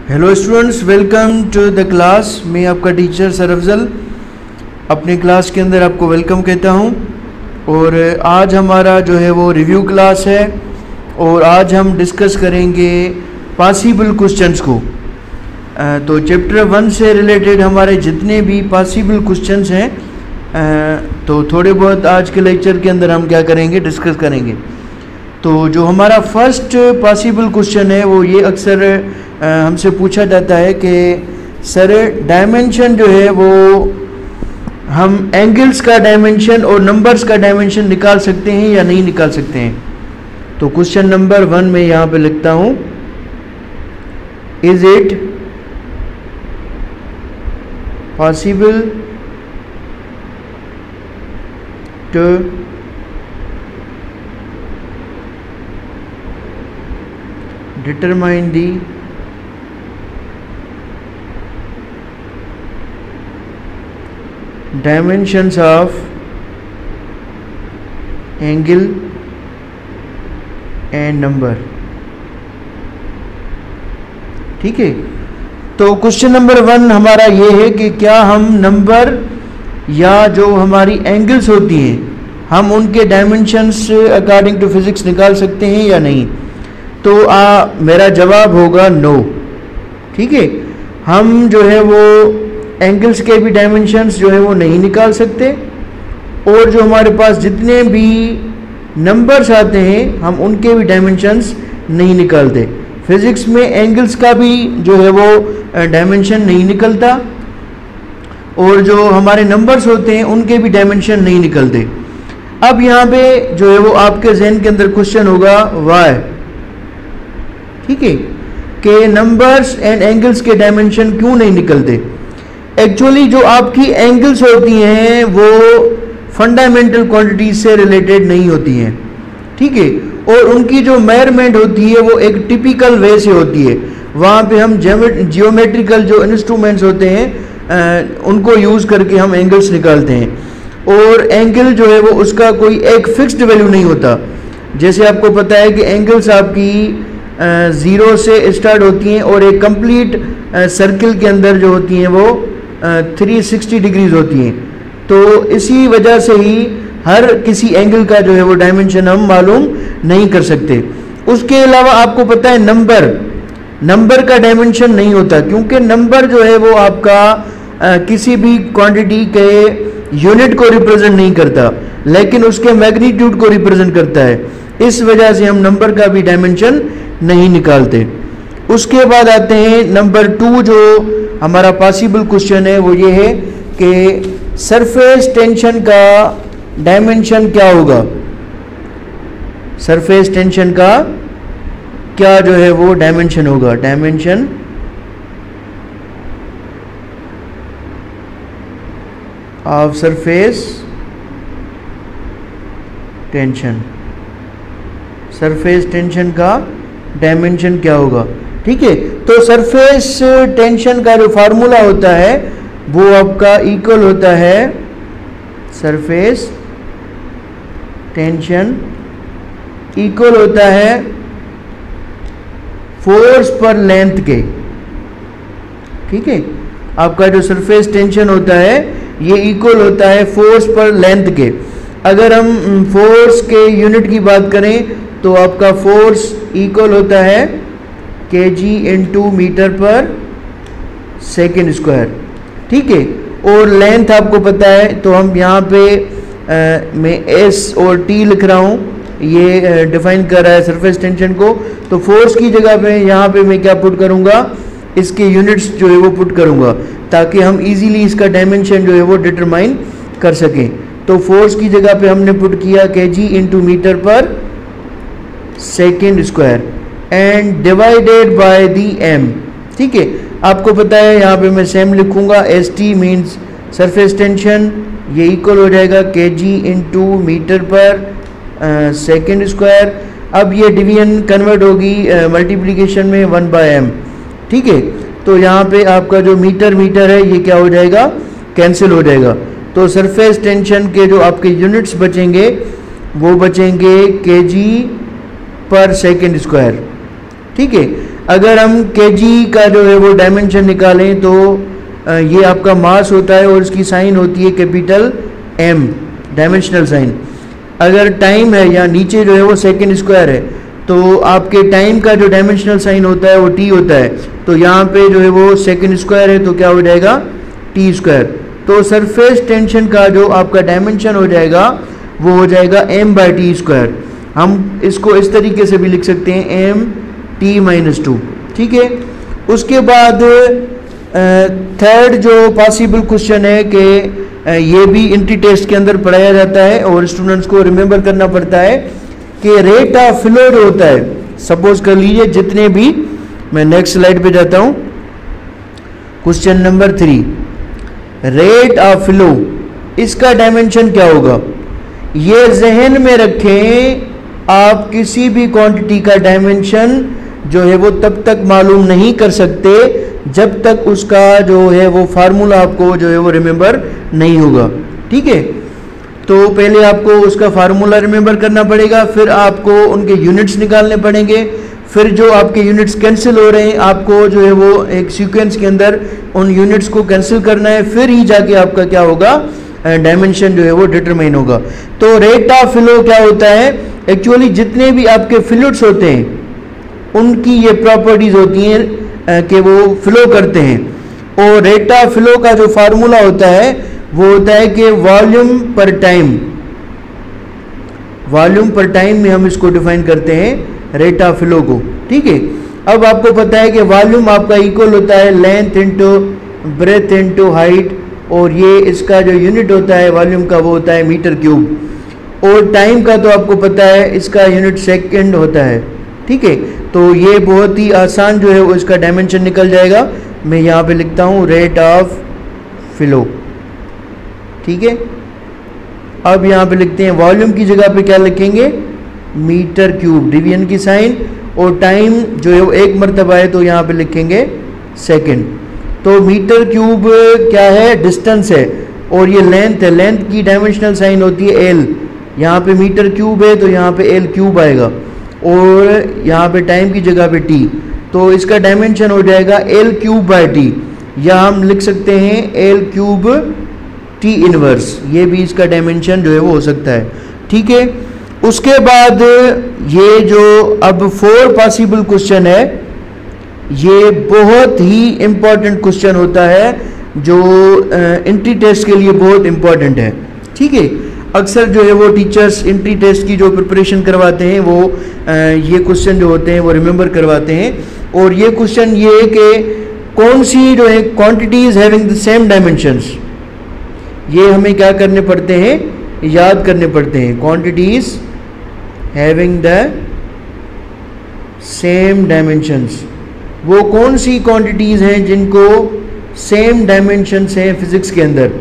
Hello students, welcome to the class. मैं आपका teacher sir Afzal अपने क्लास के अंदर आपको वेलकम कहता हूं। और आज हमारा जो है वो रिव्यू क्लास है और आज हम डिस्कस करेंगे पॉसिबल क्वेश्चंस को। तो चैप्टर 1 से रिलेटेड हमारे जितने भी पॉसिबल क्वेश्चंस हैं तो थोड़े बहुत आज के लेक्चर के अंदर हम क्या करेंगे, डिस्कस करेंगे। तो जो हमारा फर्स्ट पॉसिबल क्वेश्चन है वो ये अक्सर हमसे पूछा जाता है कि सर डायमेंशन जो है वो हम एंगल्स का डायमेंशन और नंबर्स का डायमेंशन निकाल सकते हैं या नहीं निकाल सकते हैं। तो क्वेश्चन नंबर 1 में यहाँ पे लिखता हूँ, is it possible to determine the dimensions of angle and number। ठीक है, तो क्वेश्चन नंबर 1 हमारा ये है कि क्या हम नंबर या जो हमारी एंगल्स होती हैं हम उनके डायमेंशंस अकॉर्डिंग टू फिजिक्स निकाल सकते हैं या नहीं। तो मेरा जवाब होगा नो। ठीक है, हम जो है वो एंगल्स के भी डायमेंशंस जो है वो नहीं निकाल सकते और जो हमारे पास जितने भी नंबर्स आते हैं हम उनके भी डायमेंशंस नहीं निकालते। फिजिक्स में एंगल्स का भी जो है वो डायमेंशन नहीं निकलता और जो हमारे नंबर्स होते हैं उनके भी डायमेंशन नहीं निकलते। अब यहाँ पे जो है वो आपके जहन के अंदर क्वेश्चन होगा वाई। ठीक है, कि नंबर्स एंड एंगल्स के डायमेंशन क्यों नहीं निकलते। एक्चुअली जो आपकी एंगल्स होती हैं वो फंडामेंटल क्वांटिटीज से रिलेटेड नहीं होती हैं। ठीक है, और उनकी जो मेजरमेंट होती है वो एक टिपिकल वे से होती है। वहाँ पे हम जियोमेट्रिकल जो इंस्ट्रूमेंट्स होते हैं उनको यूज़ करके हम एंगल्स निकालते हैं और एंगल जो है वो उसका कोई एक फिक्स्ड वैल्यू नहीं होता। जैसे आपको पता है कि एंगल्स आपकी 0 से स्टार्ट होती हैं और एक कंप्लीट सर्किल के अंदर जो होती हैं वो 360 डिग्रीज होती हैं। तो इसी वजह से ही हर किसी एंगल का जो है वो डायमेंशन हम मालूम नहीं कर सकते। उसके अलावा आपको पता है नंबर का डायमेंशन नहीं होता, क्योंकि नंबर जो है वो आपका किसी भी क्वांटिटी के यूनिट को रिप्रेजेंट नहीं करता, लेकिन उसके मैग्नीट्यूड को रिप्रेजेंट करता है। इस वजह से हम नंबर का भी डायमेंशन नहीं निकालते। उसके बाद आते हैं नंबर 2, जो हमारा पॉसिबल क्वेश्चन है वो ये है कि सरफेस टेंशन का डायमेंशन क्या होगा। सरफेस टेंशन का क्या जो है वो डायमेंशन होगा। Dimension of surface tension, surface tension का डायमेंशन क्या होगा। ठीक है, तो सरफेस टेंशन का जो फार्मूला होता है वो आपका इक्वल होता है सरफेस टेंशन इक्वल होता है फोर्स पर लेंथ के। ठीक है, आपका जो सरफेस टेंशन होता है ये इक्वल होता है फोर्स पर लेंथ के। अगर हम फोर्स के यूनिट की बात करें तो आपका फोर्स इक्वल होता है kg इंटू मीटर पर सेकेंड स्क्वायर। ठीक है, और लेंथ आपको पता है तो हम यहाँ पे मैं s और t लिख रहा हूँ, ये डिफाइन कर रहा है सरफेस टेंशन को। तो फोर्स की जगह पे यहाँ पे मैं क्या पुट करूँगा, इसके यूनिट्स जो है वो पुट करूँगा ताकि हम इजीली इसका डायमेंशन जो है वो डिटरमाइन कर सकें। तो फोर्स की जगह पे हमने पुट किया kg इंटू मीटर पर second square and divided by the m। ठीक है, आपको पता है यहाँ पे मैं सेम लिखूंगा, st मीन्स सरफेस टेंशन, ये इक्वल हो जाएगा kg इंटू मीटर पर सेकेंड स्क्वायर। अब ये डिवीजन कन्वर्ट होगी मल्टीप्लिकेशन में 1/m। ठीक है, तो यहाँ पे आपका जो मीटर है ये क्या हो जाएगा, कैंसिल हो जाएगा। तो सरफेस टेंशन के जो आपके यूनिट्स बचेंगे वो बचेंगे kg पर सेकेंड स्क्वायर। ठीक है, अगर हम केजी का जो है वो डायमेंशन निकालें तो ये आपका मास होता है और इसकी साइन होती है कैपिटल M, डायमेंशनल साइन। अगर टाइम है या नीचे जो है वो सेकेंड स्क्वायर है तो आपके टाइम का जो डायमेंशनल साइन होता है वो T होता है, तो यहाँ पे जो है वो सेकेंड स्क्वायर है तो क्या हो जाएगा T स्क्वायर। तो सरफेस टेंशन का जो आपका डायमेंशन हो जाएगा वो हो जाएगा M/T स्क्वायर। हम इसको इस तरीके से भी लिख सकते हैं M/T-2, ठीक है। उसके बाद थर्ड जो पॉसिबल क्वेश्चन है कि ये भी इंट्री टेस्ट के अंदर पढ़ाया जाता है और स्टूडेंट्स को रिमेंबर करना पड़ता है कि रेट ऑफ फ्लो जो होता है, सपोज कर लीजिए जितने भी, मैं नेक्स्ट स्लाइड पे जाता हूँ, question number 3, rate of flow, इसका डायमेंशन क्या होगा? ये जहन में रखें, आप किसी भी क्वांटिटी का डायमेंशन जो है वो तब तक मालूम नहीं कर सकते जब तक उसका जो है वो फार्मूला आपको जो है वो रिमेंबर नहीं होगा, ठीक है। तो पहले आपको उसका फार्मूला रिमेंबर करना पड़ेगा, फिर आपको उनके यूनिट्स निकालने पड़ेंगे, फिर जो आपके यूनिट्स कैंसिल हो रहे हैं आपको जो है वो एक सीक्वेंस के अंदर उन यूनिट्स को कैंसिल करना है, फिर ही जाके आपका क्या होगा, डायमेंशन जो है वो डिटरमाइन होगा। तो रेट ऑफ फ्लो क्या होता है? एक्चुअली जितने भी आपके फ्लूइड्स होते हैं उनकी ये प्रॉपर्टीज होती हैं कि वो फ्लो करते हैं, और रेट ऑफ फ्लो का जो फार्मूला होता है वो होता है कि वॉल्यूम पर टाइम, वॉल्यूम पर टाइम में हम इसको डिफाइन करते हैं रेट ऑफ फ्लो को, ठीक है। अब आपको पता है कि वॉल्यूम आपका इक्वल होता है length into breadth into height, और ये इसका जो यूनिट होता है वॉल्यूम का वो होता है मीटर क्यूब, और टाइम का तो आपको पता है इसका यूनिट सेकंड होता है, ठीक है। तो ये बहुत ही आसान जो है वो इसका डायमेंशन निकल जाएगा। मैं यहाँ पे लिखता हूँ रेट ऑफ फ्लो, ठीक है। अब यहाँ पे लिखते हैं वॉल्यूम की जगह पे क्या लिखेंगे, मीटर क्यूब, डिवीजन की साइन, और टाइम जो है वो एक मरतबा है तो यहाँ पे लिखेंगे सेकंड। तो मीटर क्यूब क्या है, डिस्टेंस है, और ये लेंथ है, लेंथ की डायमेंशनल साइन होती है L, यहाँ पे मीटर क्यूब है तो यहाँ पे L क्यूब आएगा, और यहाँ पे टाइम की जगह पे T, तो इसका डायमेंशन हो जाएगा L3/T, या हम लिख सकते हैं L3T इनवर्स, ये भी इसका डायमेंशन जो है वो हो सकता है, ठीक है। उसके बाद ये जो अब 4 पॉसिबल क्वेश्चन है, ये बहुत ही इम्पॉर्टेंट क्वेश्चन होता है जो एंट्री टेस्ट के लिए बहुत इम्पॉर्टेंट है, ठीक है। अक्सर जो है वो टीचर्स एंट्री टेस्ट की जो प्रिपरेशन करवाते हैं वो ये क्वेश्चन जो होते हैं वो रिमेंबर करवाते हैं, और ये क्वेश्चन ये है कि कौन सी जो है quantities having the same dimensions, ये हमें क्या करने पड़ते हैं, याद करने पड़ते हैं। Quantities having the same dimensions, वो कौन सी क्वांटिटीज हैं जिनको सेम डायमेंशंस हैं फिजिक्स के अंदर,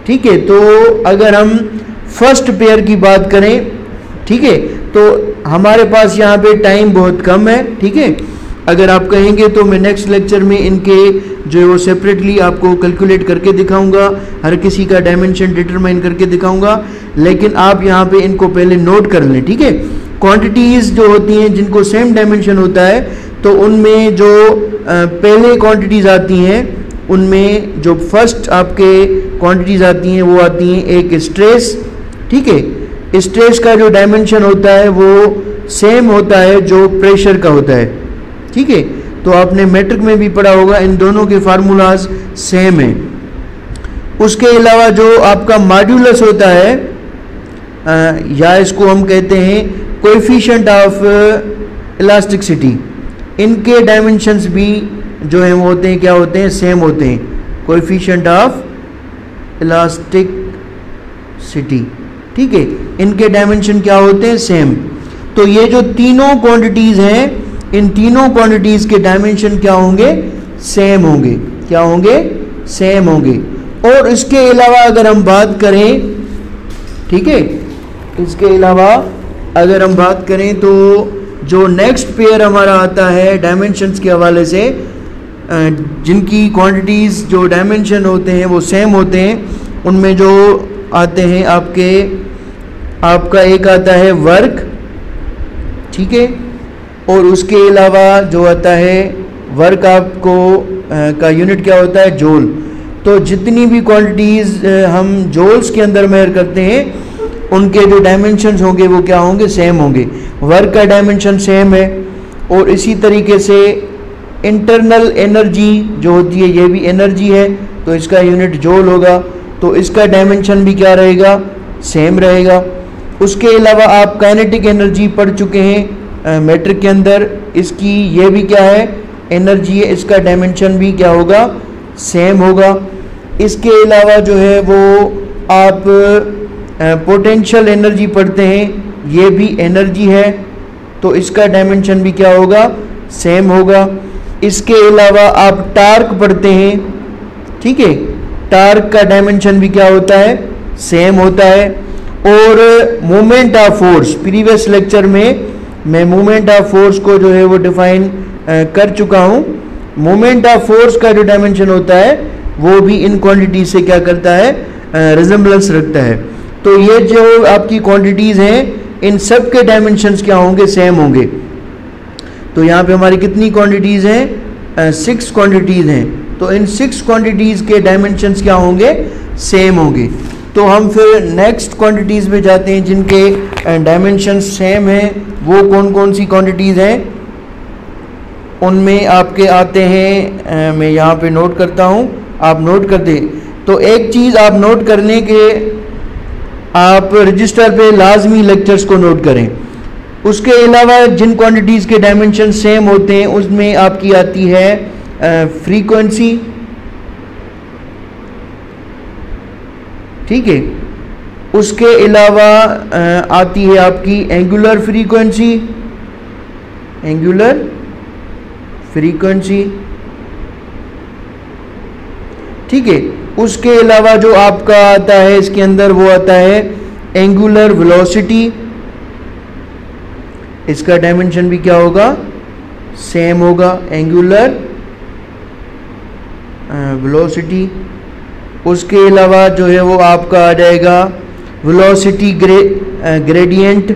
ठीक है। तो अगर हम फर्स्ट पेयर की बात करें, ठीक है, तो हमारे पास यहाँ पे टाइम बहुत कम है, ठीक है। अगर आप कहेंगे तो मैं नेक्स्ट लेक्चर में इनके जो है वो सेपरेटली आपको कैलकुलेट करके दिखाऊंगा, हर किसी का डायमेंशन डिटरमाइन करके दिखाऊंगा, लेकिन आप यहाँ पे इनको पहले नोट कर लें, ठीक है। क्वांटिटीज़ जो होती हैं जिनको सेम डायमेंशन होता है, तो उनमें जो पहले क्वांटिटीज़ आती हैं उनमें जो फर्स्ट आपके क्वांटिटीज़ आती हैं वो आती हैं एक स्ट्रेस, ठीक है। स्ट्रेस का जो डायमेंशन होता है वो सेम होता है जो प्रेशर का होता है, ठीक है। तो आपने मैट्रिक में भी पढ़ा होगा, इन दोनों के फार्मूलाज सेम हैं। उसके अलावा जो आपका मॉड्यूलस होता है, या इसको हम कहते हैं कोएफिशिएंट ऑफ इलास्टिसिटी, इनके डायमेंशंस भी जो हैं वो होते हैं, क्या होते हैं, सेम होते हैं। कोएफिशिएंट ऑफ इलास्टिसिटी, ठीक है, इनके डायमेंशन क्या होते हैं, सेम। तो ये जो तीनों क्वांटिटीज़ हैं, इन तीनों क्वांटिटीज़ के डायमेंशन क्या होंगे, सेम होंगे, क्या होंगे, सेम होंगे। और इसके अलावा अगर हम बात करें, ठीक है, इसके अलावा अगर हम बात करें तो जो नेक्स्ट पेयर हमारा आता है डायमेंशंस के हवाले से, जिनकी क्वांटिटीज़ जो डायमेंशन होते हैं वो सेम होते हैं, उनमें जो आते हैं आपका एक आता है वर्क, ठीक है, और उसके अलावा जो आता है वर्क आपको का यूनिट क्या होता है, जूल। तो जितनी भी क्वांटिटीज़ हम जूल्स के अंदर मेजर करते हैं उनके जो डायमेंशंस होंगे वो क्या होंगे, सेम होंगे। वर्क का डायमेंशन सेम है। और इसी तरीके से इंटरनल एनर्जी जो होती है ये भी एनर्जी है, तो इसका यूनिट जूल होगा, तो इसका डायमेंशन भी क्या रहेगा, सेम रहेगा। उसके अलावा आप काइनेटिक एनर्जी पढ़ चुके हैं मैट्रिक के अंदर, इसकी ये भी क्या है, एनर्जी है, इसका डायमेंशन भी क्या होगा, सेम होगा। इसके अलावा जो है वो आप पोटेंशियल एनर्जी पढ़ते हैं, ये भी एनर्जी है, तो इसका डायमेंशन भी क्या होगा, सेम होगा। इसके अलावा आप टार्क पढ़ते हैं, ठीक है, टार्क का डायमेंशन भी क्या होता है, सेम होता है। और moment of force, previous lecture में मैं मोमेंट ऑफ फोर्स को जो है वो डिफाइन कर चुका हूँ। मोमेंट ऑफ फोर्स का जो डायमेंशन होता है वो भी इन क्वांटिटी से क्या करता है, रिजेम्बलेंस रखता है। तो ये जो आपकी क्वांटिटीज़ हैं इन सब के डायमेंशंस क्या होंगे, सेम होंगे। तो यहाँ पे हमारी कितनी क्वांटिटीज़ हैं, 6 क्वांटिटीज़ हैं। तो इन 6 क्वांटिटीज़ के डायमेंशंस क्या होंगे, सेम होंगे। तो हम फिर नेक्स्ट क्वांटिटीज़ में जाते हैं जिनके डायमेंशंस सेम हैं। वो कौन कौन सी क्वांटिटीज़ हैं, उनमें आपके आते हैं, मैं यहाँ पे नोट करता हूँ, आप नोट कर दें। तो एक चीज़ आप नोट करने के, आप रजिस्टर पे लाजमी लेक्चर्स को नोट करें। उसके अलावा जिन क्वांटिटीज़ के डायमेंशन सेम होते हैं उसमें आपकी आती है फ्रीक्वेंसी, ठीक है। उसके अलावा आती है आपकी एंगुलर फ्रीक्वेंसी, एंगुलर फ्रीक्वेंसी, ठीक है। उसके अलावा जो आपका आता है इसके अंदर वो आता है एंगुलर वेलोसिटी, इसका डायमेंशन भी क्या होगा, सेम होगा, एंगुलर वेलोसिटी। उसके अलावा जो है वो आपका आ जाएगा वेलोसिटी ग्रेडियंट,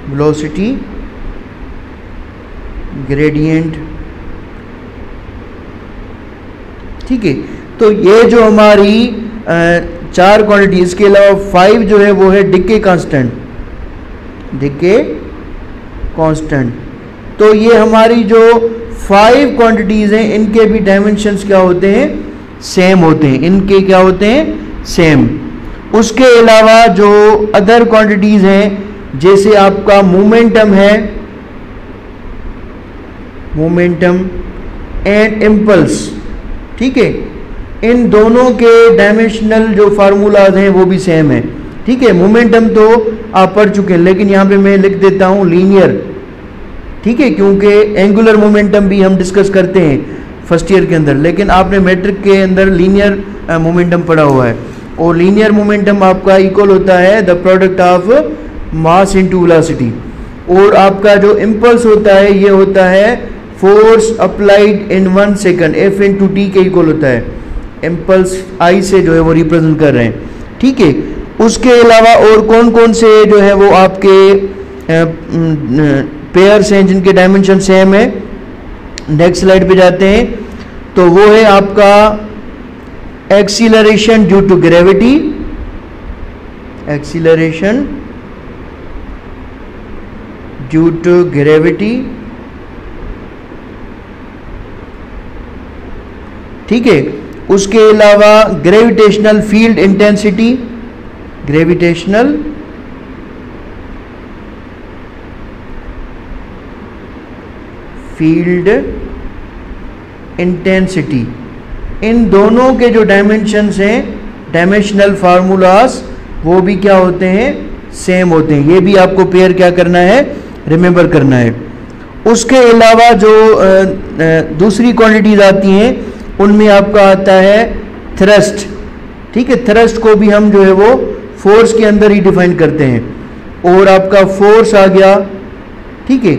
वेलोसिटी ग्रेडियंट, ठीक है। तो ये जो हमारी 4 क्वांटिटी, इसके अलावा 5 जो है वो है डिके कांस्टेंट, डिके कांस्टेंट। तो ये हमारी जो 5 क्वांटिटीज़ हैं इनके भी डायमेंशंस क्या होते हैं, सेम होते हैं, इनके क्या होते हैं, सेम। उसके अलावा जो अदर क्वांटिटीज़ हैं जैसे आपका मोमेंटम है, मोमेंटम एंड इम्पल्स, ठीक है, इन दोनों के डायमेंशनल जो फार्मूलाज हैं वो भी सेम है, ठीक है। मोमेंटम तो आप पढ़ चुके हैं, लेकिन यहाँ पे मैं लिख देता हूँ लीनियर, ठीक है, क्योंकि एंगुलर मोमेंटम भी हम डिस्कस करते हैं फर्स्ट ईयर के अंदर, लेकिन आपने मैट्रिक के अंदर लीनियर मोमेंटम पढ़ा हुआ है। और लीनियर मोमेंटम आपका इक्वल होता है the product of mass into velocity. और आपका जो इम्पल्स होता है ये होता है force applied in 1 second, F into T के इक्वल होता है। इम्पल्स आई से जो है वो रिप्रेजेंट कर रहे हैं, ठीक है। उसके अलावा और कौन कौन से जो है वो आपके पेयर्स हैं जिनके डायमेंशन सेम है। नेक्स्ट स्लाइड पे जाते हैं, तो वो है आपका acceleration due to gravity, acceleration due to gravity, ठीक है। उसके अलावा gravitational field intensity, gravitational field intensity, इन दोनों के जो डायमेंशंस हैं, डायमेंशनल फार्मूलास, वो भी क्या होते हैं, सेम होते हैं। ये भी आपको पेयर क्या करना है, रिमेंबर करना है। उसके अलावा जो दूसरी क्वांटिटीज आती हैं उनमें आपका आता है थ्रस्ट, ठीक है। थ्रस्ट को भी हम जो है वो फोर्स के अंदर ही डिफाइन करते हैं। और आपका फोर्स आ गया, ठीक है।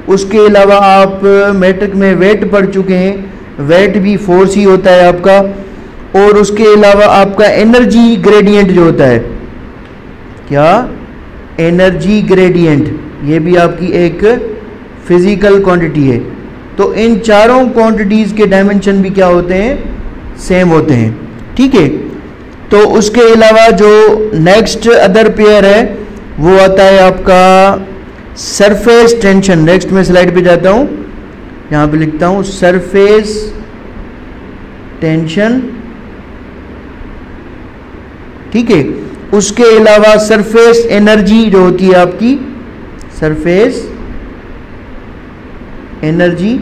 उसके अलावा आप मैट्रिक में वेट पढ़ चुके हैं, वेट भी फोर्स ही होता है आपका। और उसके अलावा आपका एनर्जी ग्रेडियंट जो होता है, क्या, एनर्जी ग्रेडियंट, ये भी आपकी एक फिजिकल क्वांटिटी है। तो इन चारों क्वांटिटीज़ के डायमेंशन भी क्या होते हैं, सेम होते हैं। ठीक है, तो उसके अलावा जो नेक्स्ट अदर पेयर है वो आता है आपका सरफेस टेंशन। नेक्स्ट मैं स्लाइड पे जाता हूँ, यहाँ पे लिखता हूँ सरफेस टेंशन। ठीक है, उसके अलावा सरफेस एनर्जी जो होती है आपकी, सरफेस एनर्जी,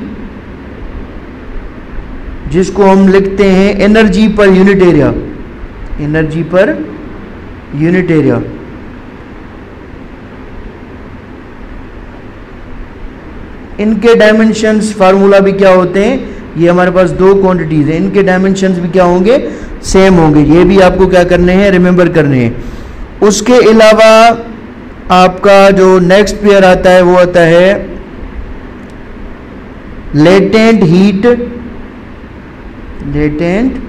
जिसको हम लिखते हैं energy per unit area, energy per unit area. इनके डायमेंशंस फार्मूला भी क्या होते हैं, ये हमारे पास दो क्वांटिटीज हैं, इनके डायमेंशंस भी क्या होंगे, सेम होंगे। ये भी आपको क्या करने हैं, रिमेंबर करने हैं। उसके अलावा आपका जो नेक्स्ट पेयर आता है वो आता है लेटेंट हीट, लेटेंट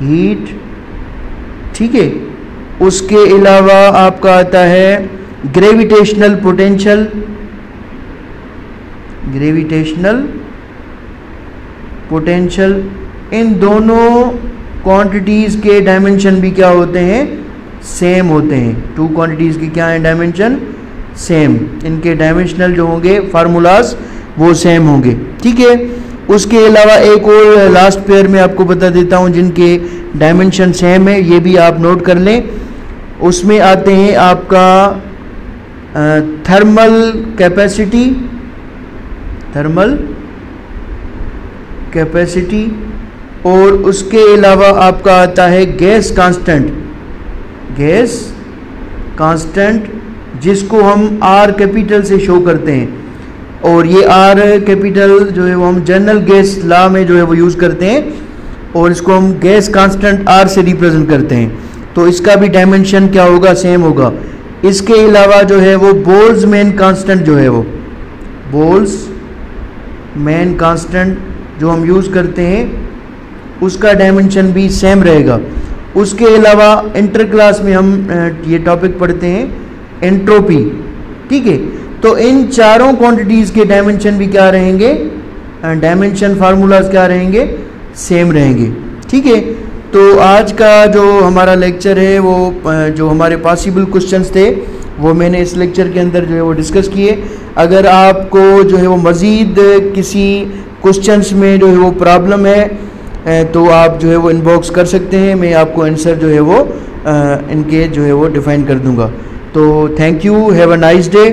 हीट। ठीक है, उसके अलावा आपका आता है ग्रेविटेशनल पोटेंशियल, ग्रेविटेशनल पोटेंशियल। इन दोनों क्वांटिटीज़ के डायमेंशन भी क्या होते हैं, सेम होते हैं। टू क्वांटिटीज़ की क्या है डायमेंशन, सेम। इनके डायमेंशनल जो होंगे फार्मूलाज वो सेम होंगे। ठीक है, उसके अलावा एक और लास्ट पेयर में आपको बता देता हूँ जिनके डायमेंशन सेम है, ये भी आप नोट कर लें। उसमें आते हैं आपका थर्मल कैपेसिटी, थर्मल कैपेसिटी, और उसके अलावा आपका आता है गैस कांस्टेंट, गैस कांस्टेंट, जिसको हम आर कैपिटल से शो करते हैं। और ये आर कैपिटल जो है वो हम जनरल गैस लॉ में जो है वो यूज़ करते हैं, और इसको हम गैस कांस्टेंट आर से रिप्रेजेंट करते हैं। तो इसका भी डायमेंशन क्या होगा, सेम होगा। इसके अलावा जो है वो बोल्ट्जमैन कांस्टेंट जो है वो बोल्ट्जमैन कांस्टेंट जो हम यूज़ करते हैं उसका डायमेंशन भी सेम रहेगा। उसके अलावा इंटर क्लास में हम ये टॉपिक पढ़ते हैं एंट्रोपी। ठीक है, तो इन चारों क्वांटिटीज़ के डायमेंशन भी क्या रहेंगे, डायमेंशन फार्मूलाज क्या रहेंगे, सेम रहेंगे। ठीक है, तो आज का जो हमारा लेक्चर है वो जो हमारे पॉसिबल क्वेश्चंस थे वो मैंने इस लेक्चर के अंदर जो है वो डिस्कस किए। अगर आपको जो है वो मज़ीद किसी क्वेश्चंस में जो है वो प्रॉब्लम है तो आप जो है वो इनबॉक्स कर सकते हैं, मैं आपको आंसर जो है वो इनके जो है वो डिफ़ाइन कर दूंगा। तो thank you, have a nice day.